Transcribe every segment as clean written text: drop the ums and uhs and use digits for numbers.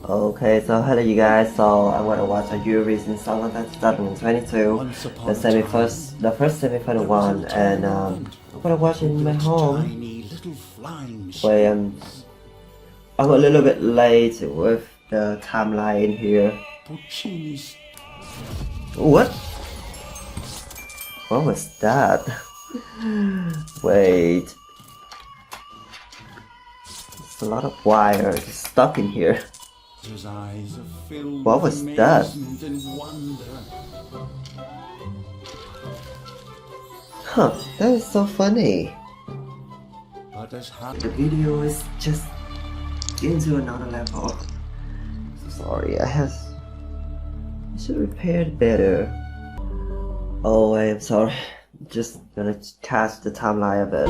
Okay, so hello you guys. So I'm gonna watch a Eurovision Song Contest 2022, the first semi-final one, and I'm gonna watch it in my home. Where I'm a little bit late with the timeline here. What? What was that? Wait. There's a lot of wire stuck in here. What was that? Huh, that is so funny. The video is just into another level. So sorry, I should repair it better. Oh, I am sorry. Just gonna catch the timeline a bit.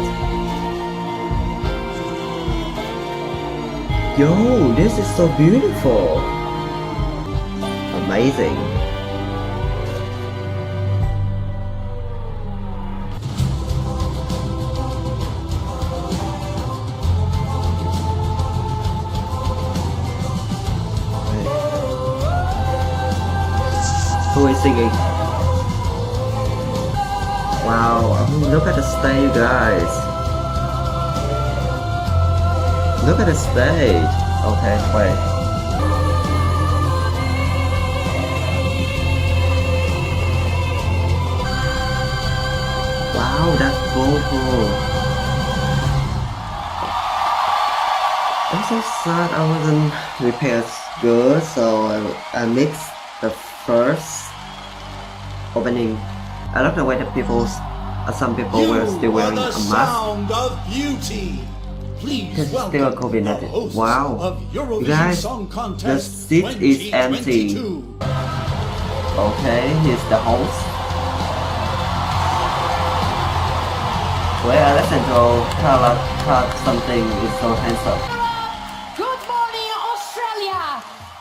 Yo, this is so beautiful. Amazing. Who is singing? Wow, look at the stage, guys. Look at the stage. Okay, wait. Wow, that's beautiful. I'm so sad I wasn't prepared good, so I mixed the first opening. I love the way that some people were still wearing a mask. It's still a COVID-19. Wow, you guys, the seat is empty. Okay, he's the host. Where Alessandro thought something is so handsome. Good morning, Australia!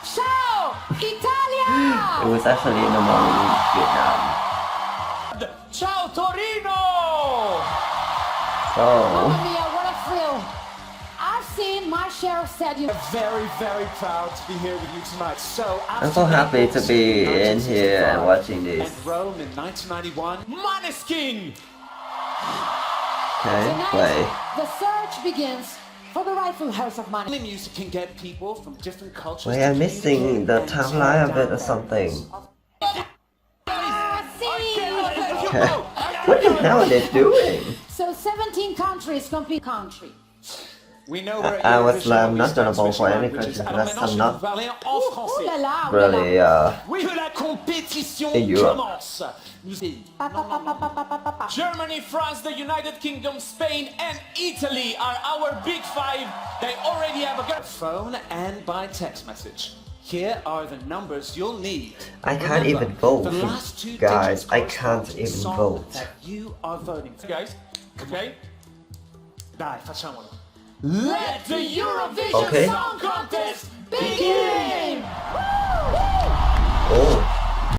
Ciao, Italia! It was actually in the morning in Vietnam. Ciao, Torino! So. Mamma mia, what a thrill! I've seen my share of stadiums. Very, very proud to be here with you tonight. So, I'm so happy to be in here and watching this. And Rome in 1991. Måneskin! Okay, Tonight, play. the search begins for the rightful house of money. Music can get people from different cultures. Wait, I'm missing the timeline of it or something. Okay. What the hell are they doing? So 17 countries compete country. We know I was not gonna vote for any country because I'm not Ooh la la, really Que la compétition in Europe. commence. Germany, France, the United Kingdom, Spain, and Italy are our big five. They already have a phone and by text message. Here are the numbers you'll need. I can't even vote, guys. I can't even vote. That you are voting for. Guys, okay? Dai, facciamolo. Let the Eurovision Okay. Song Contest begin! Oh.